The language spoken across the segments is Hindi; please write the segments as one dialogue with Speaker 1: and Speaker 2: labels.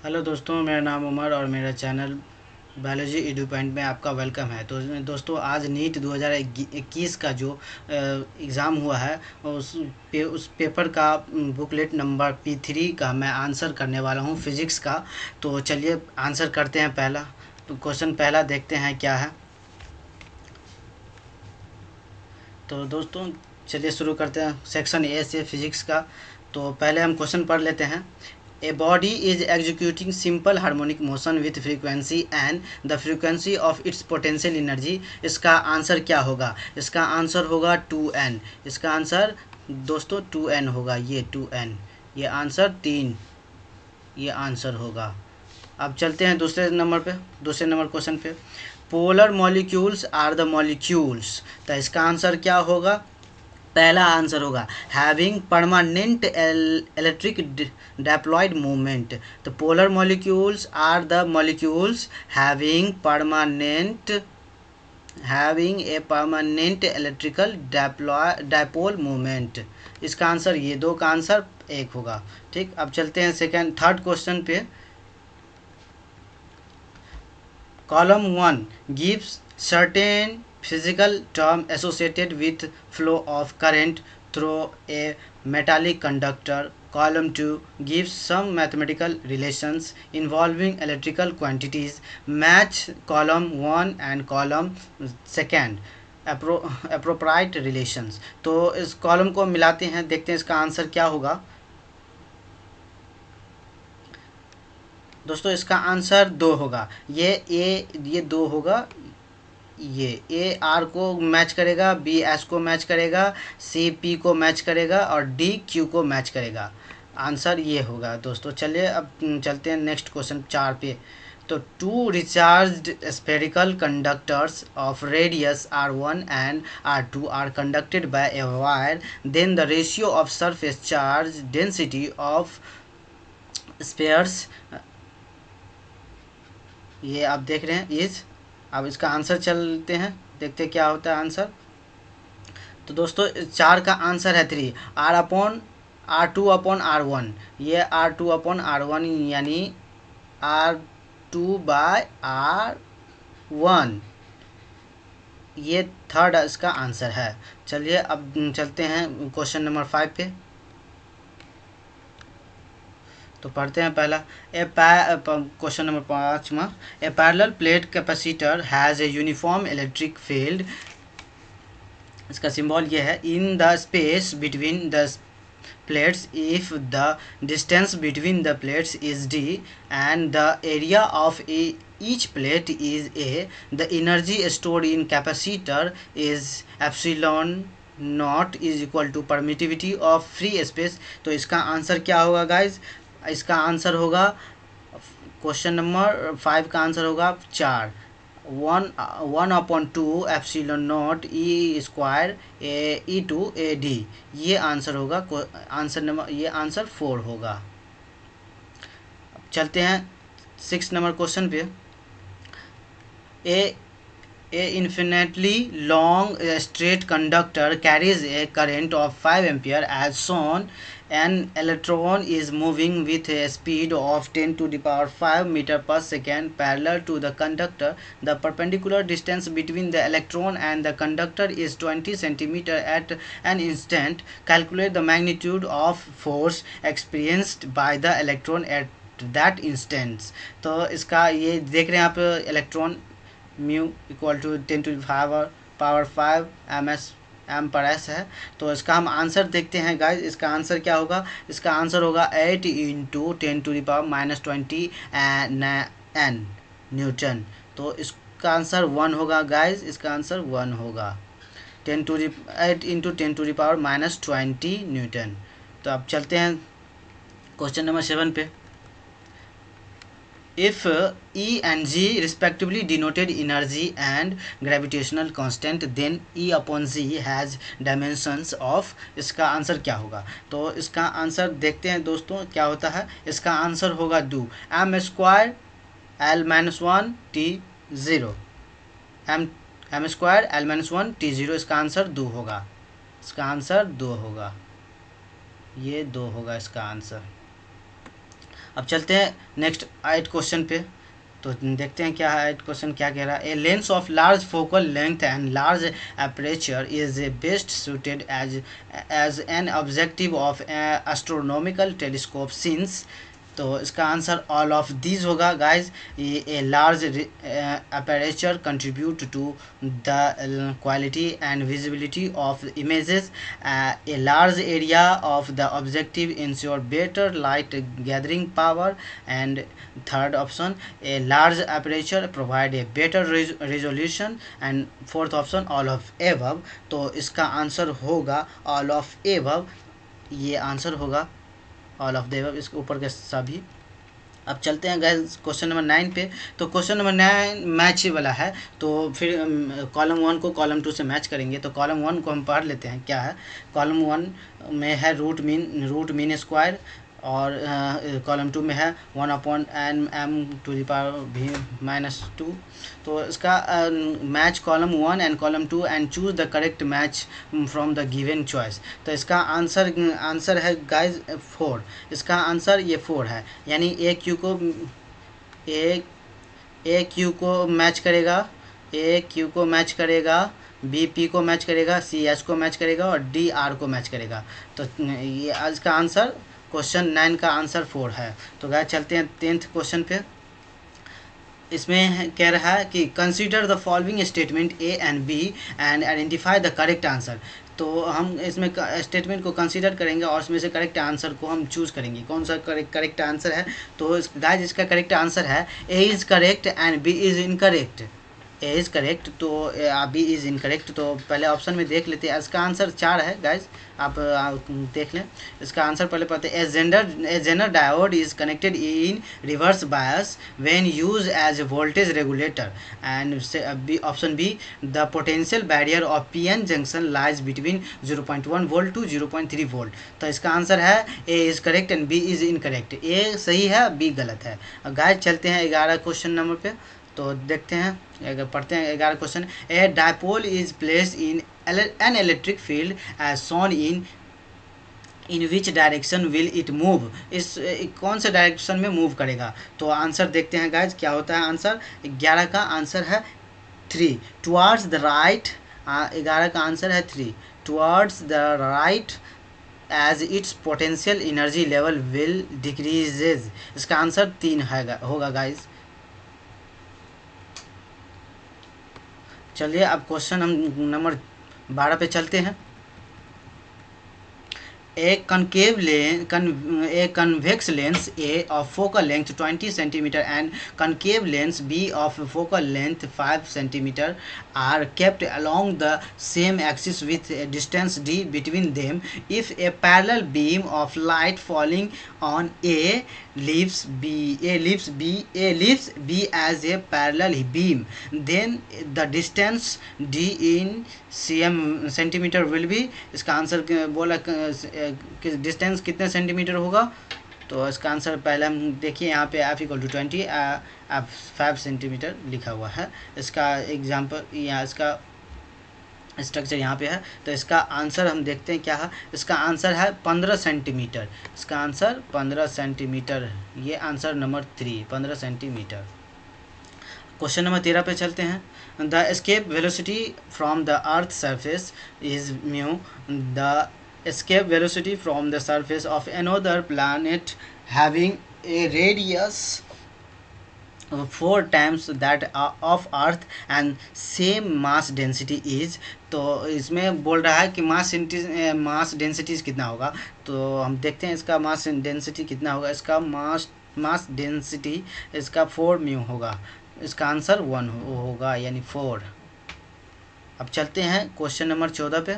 Speaker 1: हेलो दोस्तों, मेरा नाम उमर और मेरा चैनल बायोलॉजी एडू पॉइंट में आपका वेलकम है। तो दोस्तों, आज नीट 2021 का जो एग्ज़ाम हुआ है उस पेपर का बुकलेट नंबर P3 का मैं आंसर करने वाला हूँ, फिज़िक्स का। तो चलिए आंसर करते हैं। पहला तो क्वेश्चन पहला देखते हैं क्या है। तो दोस्तों चलिए शुरू करते हैं सेक्शन ए से फिज़िक्स का। तो पहले हम क्वेश्चन पढ़ लेते हैं। A body is executing simple harmonic motion with frequency and the frequency of its potential energy। इसका आंसर क्या होगा? इसका आंसर होगा 2n। इसका आंसर दोस्तों 2n होगा। ये 2n, ये आंसर 3, ये आंसर होगा। अब चलते हैं दूसरे नंबर क्वेश्चन पे। Polar molecules are the molecules. तो इसका आंसर क्या होगा? पहला आंसर होगा having permanent electric dipole movement. तो polar molecules are the molecules having a permanent electrical dipole movement. इसका आंसर, ये दो का आंसर एक होगा। ठीक, अब चलते हैं थर्ड क्वेश्चन पे। Column 1 gives certain physical term associated with flow of current through a metallic conductor. Column 2 gives some mathematical relations involving electrical quantities. Match column 1 and column 2 appropriate relations। तो इस कॉलम को मिलाते हैं, देखते हैं इसका आंसर क्या होगा। दोस्तों इसका आंसर 2 होगा। ये 2 होगा। ये ए आर को मैच करेगा, बी एस को मैच करेगा, सी पी को मैच करेगा और डी क्यू को मैच करेगा। आंसर ये होगा दोस्तों। चलिए अब चलते हैं नेक्स्ट क्वेश्चन 4 पे। तो two recharged spherical conductors of radius R1 and R2 are conducted by a wire, then the ratio of surface charge density of spheres, ये आप देख रहे हैं इज। अब इसका आंसर चलते हैं, देखते हैं क्या होता है आंसर। तो दोस्तों 4 का आंसर है 3, R2/R1। ये R2/R1 यानी R2/R1, ये थर्ड इसका आंसर है। चलिए अब चलते हैं क्वेश्चन नंबर 5 पे। तो पढ़ते हैं पहला। क्वेश्चन नंबर 5वां। A parallel plate capacitor has a uniform electric field. इसका सिंबल ये है। In the space between the plates if the distance between the plates is d and the area of each plate is a, the energy stored in capacitor is epsilon nought is equal to permittivity of free space. तो इसका आंसर क्या होगा गाइज? इसका आंसर होगा, क्वेश्चन नंबर 5 का आंसर होगा 4, 1/2 epsilon nought E square E to A D. ये आंसर होगा। ये आंसर 4 होगा। चलते हैं 6 नंबर क्वेश्चन पे। A infinitely long straight conductor carries a current of 5 ampere as shown. An electron is moving with a speed of 10 to the power 5 meter per second parallel to the conductor. The perpendicular distance between the electron and the conductor is 20 centimeter at an instant. Calculate the magnitude of force experienced by the electron at that instance। तो इसका ये देख रहे हैं आप, electron mu equal to 10 to power 5 M पर एस है। तो इसका हम आंसर देखते हैं गाइज। इसका आंसर क्या होगा? इसका आंसर होगा 8 × 10⁻⁻20 एन न्यूटन। तो इसका आंसर 1 होगा गाइज। इसका आंसर 1 होगा, 8 × 10⁻⁻20 न्यूटन। तो अब चलते हैं क्वेश्चन नंबर 7 पे। If E and G respectively denoted energy and gravitational constant, then E/G has dimensions of। इसका आंसर क्या होगा? तो इसका आंसर देखते हैं दोस्तों क्या होता है। इसका आंसर होगा 2 m² L-1 T0, m² L-1 T0। इसका आंसर 2 होगा। इसका आंसर 2 होगा, ये 2 होगा इसका आंसर। अब चलते हैं नेक्स्ट 8 क्वेश्चन पे। तो देखते हैं क्या है 8 क्वेश्चन क्या कह रहा है। A lens of large focal length and large aperture is best suited as an objective of astronomical telescope since। तो इसका आंसर ऑल ऑफ दीज होगा guys. A large aperture contribute to the quality and visibility of images. A large area of the objective ensure better light gathering power. And third option a large aperture provide a better resolution. And fourth option all of above. तो इसका आंसर होगा ऑल ऑफ एबव, ये आंसर होगा ऑल ऑफ द एबव, इसके ऊपर के सभी। अब चलते हैं गाइस क्वेश्चन नंबर 9 पे। तो क्वेश्चन नंबर 9 मैच वाला है, तो फिर कॉलम 1 को कॉलम 2 से मैच करेंगे। तो कॉलम 1 को हम पढ़ लेते हैं क्या है। कॉलम 1 में है रूट मीन स्क्वायर, और कॉलम 2 में है 1/m⁻²। तो इसका match column 1 and column 2 and choose the correct match from the given choice. तो इसका आंसर है गाइज 4। इसका आंसर ये 4 है, यानी ए क्यू को मैच करेगा, बी पी को मैच करेगा, सी एच को मैच करेगा और डी आर को मैच करेगा। तो ये आज का आंसर क्वेश्चन 9 का आंसर 4 है। तो गाइस चलते हैं 10th क्वेश्चन पे। इसमें कह रहा है कि consider the following statement A and B and identify the correct answer. तो हम इसमें स्टेटमेंट को कंसीडर करेंगे और इसमें से करेक्ट आंसर को हम चूज़ करेंगे कौन सा करेक्ट आंसर है। तो गाइस इसका करेक्ट आंसर है A is correct and B is incorrect. A is correct तो बी इज़ इनकरेक्ट। तो पहले ऑप्शन में देख लेते हैं। इसका आंसर 4 है गाइज, आप देख लें। इसका आंसर पहले पढ़ते हैं। A Zener diode is connected in reverse bias when use as voltage regulator. And B option B the potential barrier of PN junction lies between 0.1 volt to 0.3 volt. तो इसका आंसर है A is correct and B is incorrect. A सही है, बी गलत है। गाइज चलते हैं 11 क्वेश्चन नंबर पे। तो देखते हैं, अगर पढ़ते हैं 11 question. A dipole is place in an electric field as shown in which direction will it move. इस कौन से डायरेक्शन में मूव करेगा। तो आंसर देखते हैं गाइज क्या होता है। आंसर 11 का आंसर है 3 टुवर्ड्स द राइट। 11 का आंसर है 3 towards the right as its potential energy level will decreases. इसका आंसर 3 होगा गाइज। चलिए अब क्वेश्चन हम नंबर 12 पे चलते हैं। A convex lens A of focal length 20 cm and concave lens B of focal length 5 cm are kept along the same axis with a distance d between them. If a parallel beam of light falling on A leaves B as a parallel beam, then the distance d in centimetre will be. इसका आंसर बोला कि डिस्टेंस कितने सेंटीमीटर होगा। तो इसका आंसर पहले हम देखिए, यहाँ पे f = 20 f 5 सेंटीमीटर लिखा हुआ है। इसका एग्जांपल यहाँ इसका स्ट्रक्चर यहाँ पे है। तो इसका आंसर हम देखते हैं क्या है। इसका आंसर है 15 सेंटीमीटर। इसका आंसर 15 सेंटीमीटर, ये answer number 3 15 centimetre. Question number 13 पे चलते हैं। The escape velocity from the earth surface is mu. The escape velocity from the surface of another planet having a radius 4 times that of earth and same mass density is. तो इसमें बोल रहा है कि मास डेंसिटीज कितना होगा। तो हम देखते हैं इसका मास डेंसिटी कितना होगा। इसका मास डेंसिटी इसका 4 म्यू होगा। इसका आंसर 1 होगा, यानी 4। अब चलते हैं क्वेश्चन नंबर 14 पे।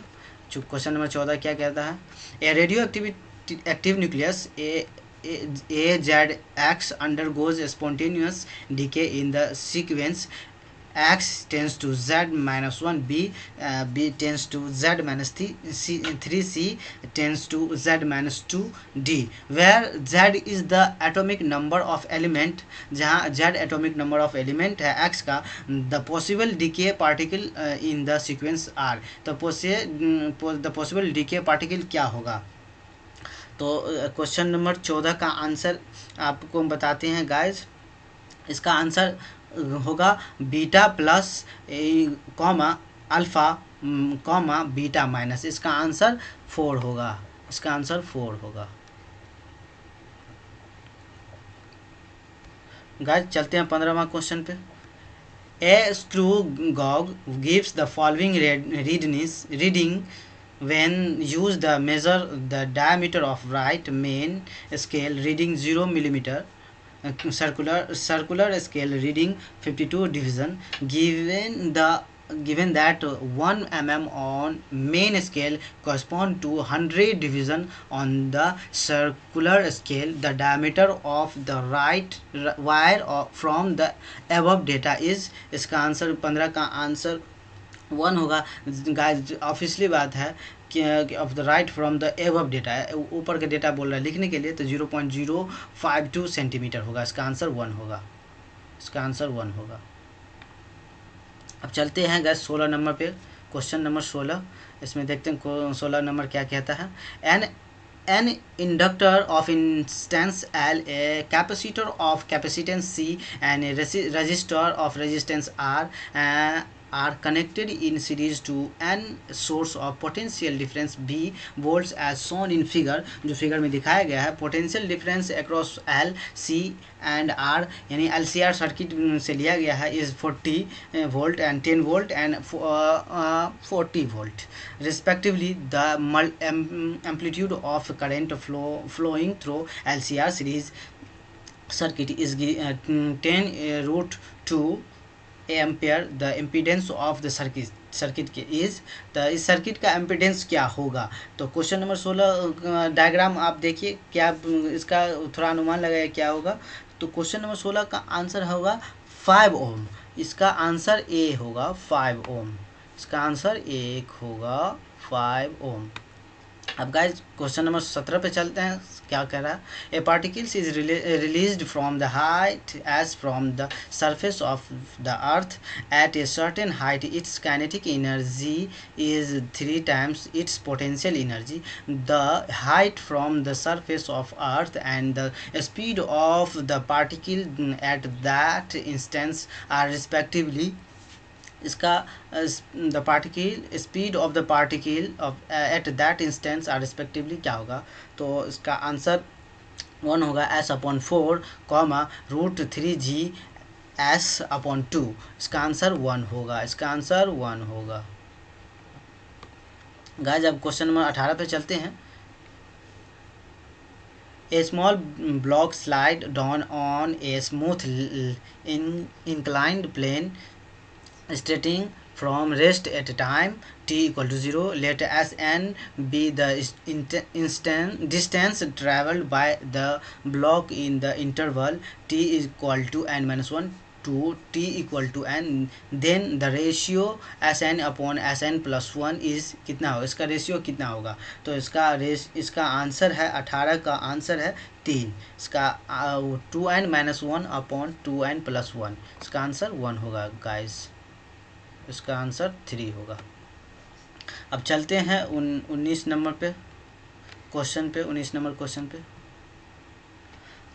Speaker 1: क्वेश्चन नंबर 14 क्या कहता है। A radio active nucleus AZX undergoes a spontaneous decay in the sequence X tends to Z-1, B tends to Z-3, C tends to Z-2, D, where Z is the atomic number of element, जहाँ Z atomic number of element है X का, the possible decay particle in the sequence R। तो the possible decay particle क्या होगा। तो क्वेश्चन नंबर 14 का आंसर आपको हम बताते हैं गाइज। इसका आंसर होगा beta plus comma alpha comma beta minus. इसका आंसर 4 होगा। इसका आंसर 4 होगा। गाइज चलते हैं 15वां क्वेश्चन पे। A screw gauge gives the following reading when use the measure the diameter of right main scale reading 0 millimeter, circular scale reading 52 division. Given that 1 mm on main scale correspond to 100 division on the circular scale, the diameter of the right wire from the above data is। इसका आंसर 15 का आंसर 1 होगा। गाइस ऑफिशियली बात है कि of the right from the above data है, ऊपर का डेटा बोल रहा है लिखने के लिए, तो 0.052 सेंटीमीटर होगा। इसका आंसर 1 होगा। इसका आंसर 1 होगा। अब चलते हैं गैस 16 नंबर पे। क्वेश्चन नंबर 16, इसमें देखते हैं 16 नंबर क्या कहता है। An inductor of instance L, a capacitor of capacitance C, and a resistor of resistance R are connected in series to an source of potential difference V volts as shown in figure। जो फिगर में दिखाया गया है, potential difference across L, C and R यानी LCR सर्किट से लिया गया है, is 40 volt and 10 volt and 40 volt respectively. The amplitude of current flowing through LCR series circuit is 10√2 ampere. The impedance of the circuit के इज। तो इस सर्किट का इम्पीडेंस क्या होगा। तो क्वेश्चन नंबर 16 डायग्राम आप देखिए, क्या इसका थोड़ा अनुमान लगाया क्या होगा। तो क्वेश्चन नंबर 16 का आंसर होगा 5 ओम। इसका आंसर ए होगा 5 ओम। इसका आंसर एक होगा 5 ओम। अब गाइस क्वेश्चन नंबर 17 पे चलते हैं, क्या कह रहा है। A particles is released from the height as from the surface of the earth at a certain height, its kinetic energy is 3 times its potential energy. The height from the surface of earth and the speed of the particle at that instance are respectively. इसका the particle speed of the particle of at that instance are respectively क्या होगा। तो इसका आंसर 1 होगा S/4 कॉमा √3G S/2। इसका आंसर 1 होगा। इसका आंसर 1 होगा। गाइस अब क्वेश्चन नंबर 18 पे चलते हैं। A small block slide down on a smooth inclined plane starting from rest at time t equal to 0. Let Sn be the distance traveled by the block in the interval t is equal to n-1 to t equal to n, then the ratio Sn/Sn+1 is कितना होगा। इसका रेशियो कितना होगा। तो इसका आंसर है 18 का आंसर है 3। इसका 2n-1/2n+1। इसका आंसर 1 होगा गाइस। इसका आंसर 3 होगा। अब चलते हैं 19 नंबर पे क्वेश्चन पे। 19 नंबर क्वेश्चन पे,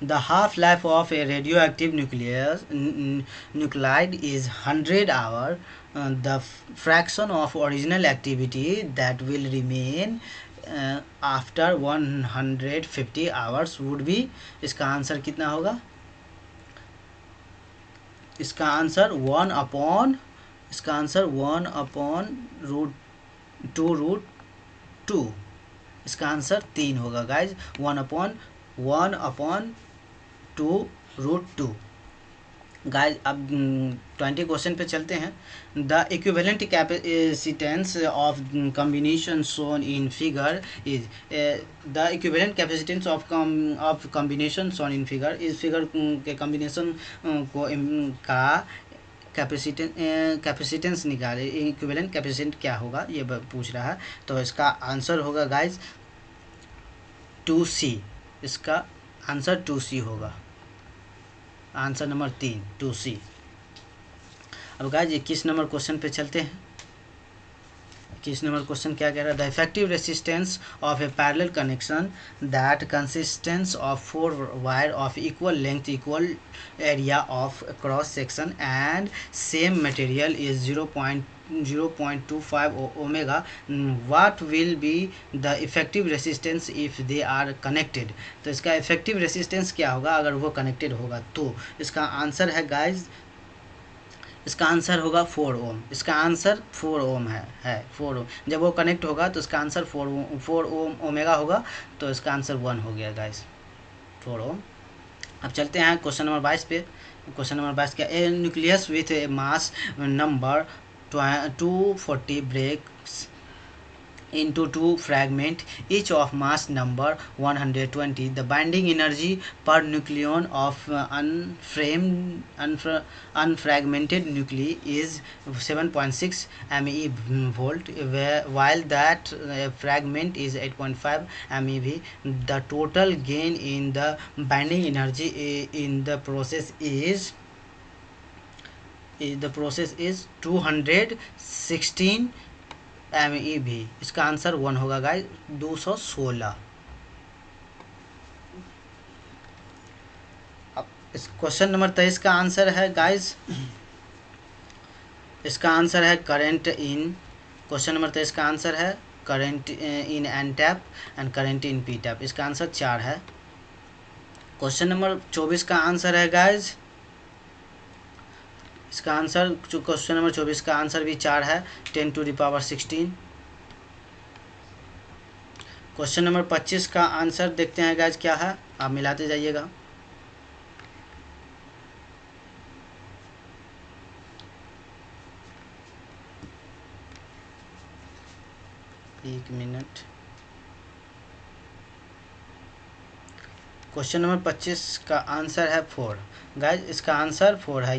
Speaker 1: the half life of a radio active nuclide is 100 hour. The fraction of original activity that will remain after 150 hours would be. इसका आंसर कितना होगा। इसका आंसर 1/, इसका आंसर 1/√2। इसका आंसर 3 होगा गाइज। 1/2√2 गाइज। अब 20 क्वेश्चन पे चलते हैं। The equivalent capacitance of combination shown in figure is. The equivalent capacitance of combination shown in figure, इस फिगर के कॉम्बिनेशन को का कैपेसिटेंस निकाले, इक्विवेलेंट कैपेसिटेंस क्या होगा ये पूछ रहा है। तो इसका आंसर होगा गाइज 2C। इसका आंसर 2C होगा। Answer number 3 2C। अब गाइज 21 नंबर क्वेश्चन पे चलते हैं। किस नंबर क्वेश्चन क्या कह रहा है? The effective resistance of a parallel connection that consists of 4 wire of equal length equal area of cross section and same material is 0.25 omega. What will be the effective resistance if they are connected? तो इसका इफेक्टिव रेसिस्टेंस क्या होगा अगर वो कनेक्टेड होगा? तो इसका आंसर है गाइज, इसका आंसर होगा 4 ओम. इसका आंसर 4 ओम है 4 ओम. जब वो कनेक्ट होगा तो इसका आंसर 4 ओम ओमेगा होगा. तो इसका आंसर 1 हो गया गाइस, 4 ओम. अब चलते हैं क्वेश्चन नंबर 22 पे. क्वेश्चन नंबर 22 क्या? A nucleus with a mass number 240 breaks into two fragments, each of mass number 120. The binding energy per nucleon of unfragmented nuclei is 7.6 MeV, while that fragment is 8.5 MeV. The total gain in the binding energy in the process is 216 MeV. इसका आंसर 1 होगा गाइस, 216. अब इस क्वेश्चन नंबर 23 का आंसर है गाइस, इसका आंसर है करंट इन. क्वेश्चन नंबर 23 का आंसर है current in an tap and current in P tap. इसका आंसर 4 है. क्वेश्चन नंबर 24 का आंसर है गाइस, इसका आंसर क्वेश्चन नंबर 24 का आंसर भी 4 है, 10⁻16. क्वेश्चन नंबर 25 का आंसर देखते हैं गाइज क्या है, आप मिलाते जाइएगा. एक मिनट. क्वेश्चन नंबर 25 का आंसर है 4 गाइज. इसका आंसर 4 है.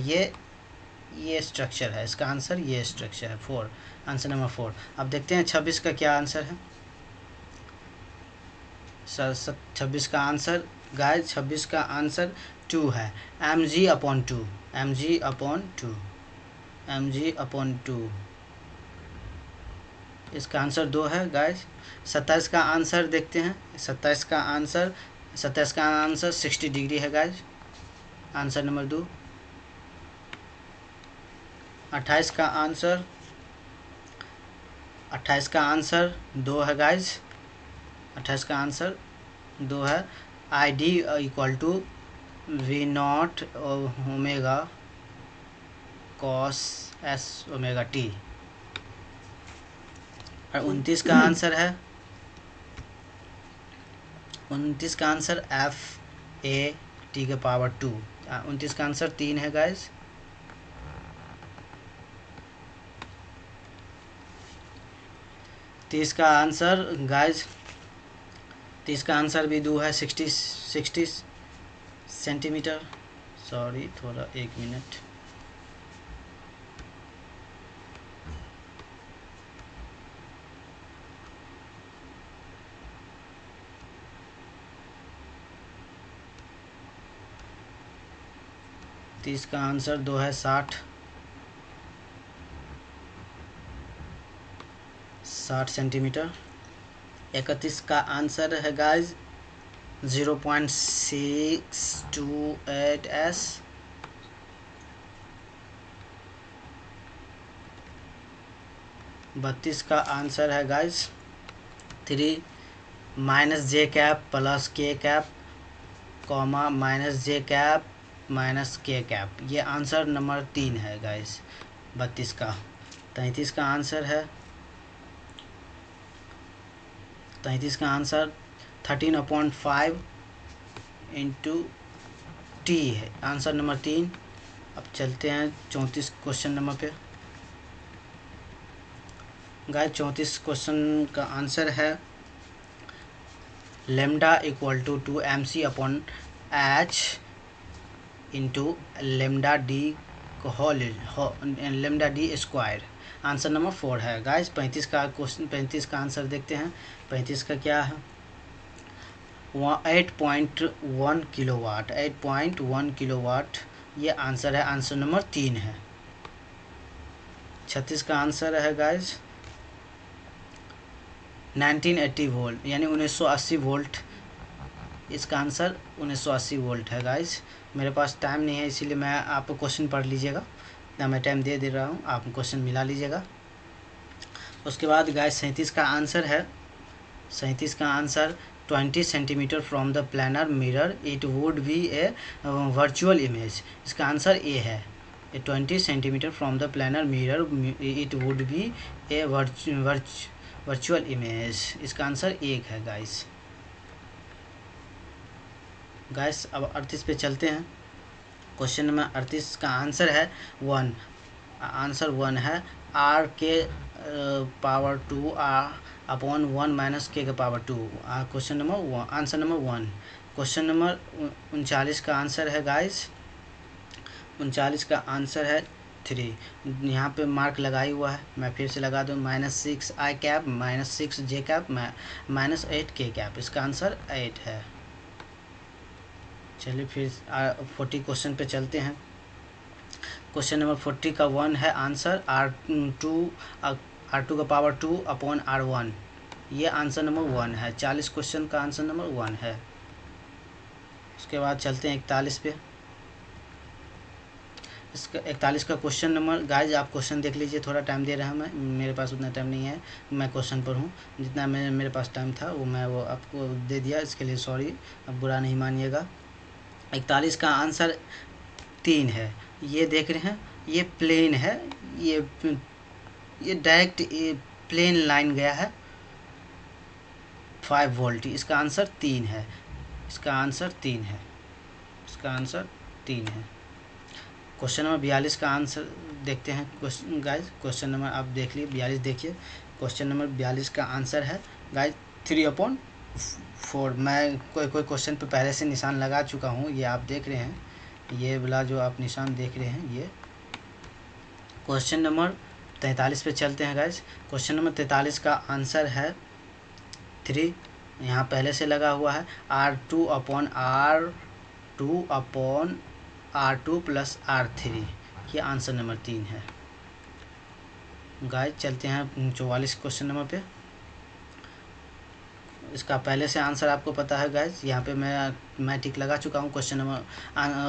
Speaker 1: ये स्ट्रक्चर है, इसका आंसर ये स्ट्रक्चर है 4. Answer number 4. अब देखते हैं 26 का क्या आंसर है. 26 का आंसर गाइज, 26 का आंसर 2 है, mg/2. mg/2. इसका आंसर 2 है गाइज. 27 का आंसर देखते हैं. 27 का आंसर 60 डिग्री है गाइज, आंसर नंबर 2. 28 का आंसर 2 है गाइज. 28 का आंसर 2 है. ID = V0 omega cos S omega t. और 29 का आंसर है, 29 का आंसर FA/2. 29 का आंसर 3 है गाइज. 30 का आंसर गाइज, 30 का आंसर भी 2 है, 60 सेंटीमीटर. सॉरी, थोड़ा 1 मिनट. इसका आंसर 2 है, 60 सेंटीमीटर. 31 का आंसर है गाइज 0.628 S. 32 का आंसर है guys 3 -j cap + k cap, -j cap -k cap. ये आंसर नंबर 3 है गाइज 32 का. 33 का आंसर है, 33 का आंसर 13/5 × t है, आंसर नंबर 3. अब चलते हैं 34 क्वेश्चन नंबर पे गाइस. 34 क्वेश्चन का आंसर है λ = 2 mc/h × λd². आंसर नंबर 4 है गाइस. 35 का क्वेश्चन, 35 का आंसर देखते हैं. 35 का क्या है, 8.1 किलोवाट. 8.1 किलोवाट ये आंसर है, आंसर नंबर 3 है. 36 का आंसर है गाइस 1980 वोल्ट यानी 1980 वोल्ट। इसका आंसर 1980 वोल्ट है गाइस। मेरे पास टाइम नहीं है इसीलिए मैं आपको क्वेश्चन पढ़ लीजिएगा, ना मैं टाइम दे रहा हूँ, आप क्वेश्चन मिला लीजिएगा। उसके बाद गाइस 37 का आंसर है, 37 का answer 20 centimetre from the planar mirror it would be a virtual image. इसका आंसर ए है, 20 centimetre from the planar mirror it would be a virtual image. इसका आंसर एक है गाइस। अब 38 पे चलते हैं। क्वेश्चन नंबर 38 का आंसर है 1। आंसर 1 है आर के पावर 2 अपॉन 1 माइनस के power 2। Question number answer number 1। Question number 39 का आंसर है गाइस, 39 का आंसर है 3। यहाँ पे मार्क लगाई हुआ है, मैं फिर से लगा दूँ, -6 आई कैप, -6 जे कैप, -8 के कैप। इसका आंसर 8 है। चलिए फिर 40 क्वेश्चन पे चलते हैं। क्वेश्चन नंबर 40 का 1 है आंसर R2 का पावर 2 अपॉन R1। ये आंसर नंबर 1 है। 40 क्वेश्चन का आंसर नंबर 1 है। उसके बाद चलते हैं 41 पे। इसका 41 का क्वेश्चन नंबर, गाइज आप क्वेश्चन देख लीजिए, थोड़ा टाइम दे रहा हूँ मैं, मेरे पास उतना टाइम नहीं है, मैं क्वेश्चन पर हूँ। जितना मेरे पास टाइम था वो आपको दे दिया, इसके लिए सॉरी, अब बुरा नहीं मानिएगा। 41 का आंसर 3 है। ये देख रहे हैं, ये प्लेन है, ये डायरेक्ट प्लेन लाइन गया है 5 वोल्ट। इसका आंसर 3 है। इसका आंसर 3 है। इसका आंसर 3 है। क्वेश्चन नंबर 42 का आंसर देखते हैं। क्वेश्चन गाइज, क्वेश्चन नंबर आप देख लीजिए, 42 देखिए। क्वेश्चन नंबर 42 का आंसर है गाइज 3/4। मैं कोई क्वेश्चन पे पहले से निशान लगा चुका हूँ, ये आप देख रहे हैं, ये वाला जो आप निशान देख रहे हैं ये। क्वेश्चन नंबर 43 पे चलते हैं गाइज। क्वेश्चन नंबर 43 का आंसर है 3। यहाँ पहले से लगा हुआ है R2 upon R2 plus R3। ये आंसर नंबर 3 है। गाइज चलते हैं 44 क्वेश्चन नंबर पे। इसका पहले से आंसर आपको पता है गाइज, यहाँ पे मैं टिक लगा चुका हूँ। क्वेश्चन नंबर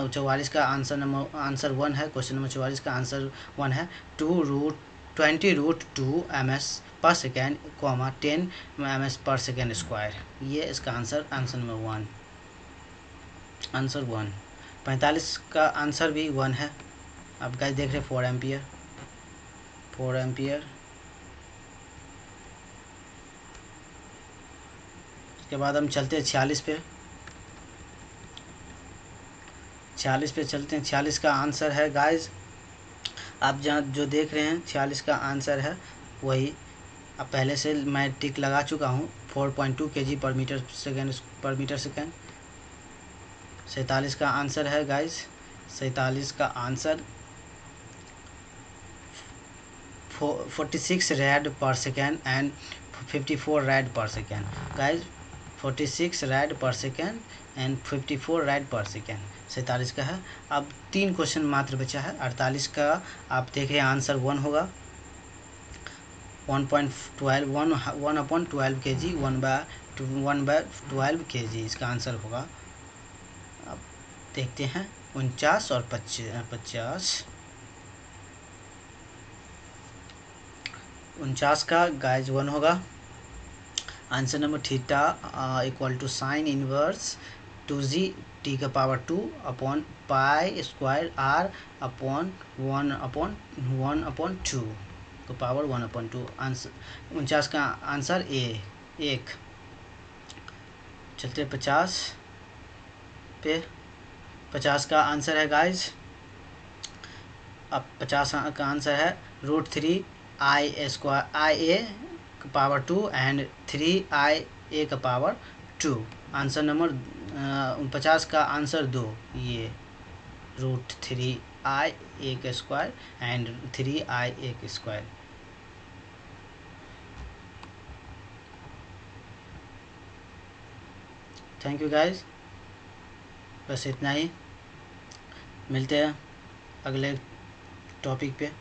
Speaker 1: 44 का आंसर 1 है। क्वेश्चन नंबर 44 का आंसर 1 है 20√2 ms पर सेकेंड, 10 ms पर सेकेंड स्क्वायर। ये इसका आंसर नंबर 1, आंसर 1। 45 का आंसर भी 1 है। आप गाइस देख रहे 4 एम्पियर, 4 एम्पियर। उसके बाद हम चलते हैं 46 पे। 46 पे चलते हैं। 46 का आंसर है गाइस, आप जहाँ जो देख रहे हैं 46 का आंसर है वही। अब पहले से मैं टिक लगा चुका हूँ, 4.2 kg पर मीटर सेकेंड। 47 का आंसर है गाइस, 47 का आंसर 46 रैड पर सेकेंड एंड 54 रैड पर सेकेंड। गाइस 46 रैड पर सेकेंड एंड 54 रैड पर सेकेंड 47 का है। अब 3 क्वेश्चन मात्र बचा है। 48 का आप देख रहे हैं आंसर 1 होगा, 1/12 kg, 1/12 kg इसका आंसर होगा। अब देखते हैं 49 और 50। 49 का गाइज 1 होगा। Answer number theta equal to sine inverse 2g t का power 2 upon pi square r upon 1/2 का पावर 1/2। आंसर 49 का आंसर एक। चलते 50 पे। 50 का आंसर है गाइज, अब 50 का आंसर है √3 IA का पावर 2 एंड 3IA का पावर 2। आंसर नंबर 50 का आंसर 2, ये √3IA का स्क्वायर एंड 3IA का स्क्वायर। थैंक यू गाइज, बस इतना ही। मिलते हैं अगले टॉपिक पे।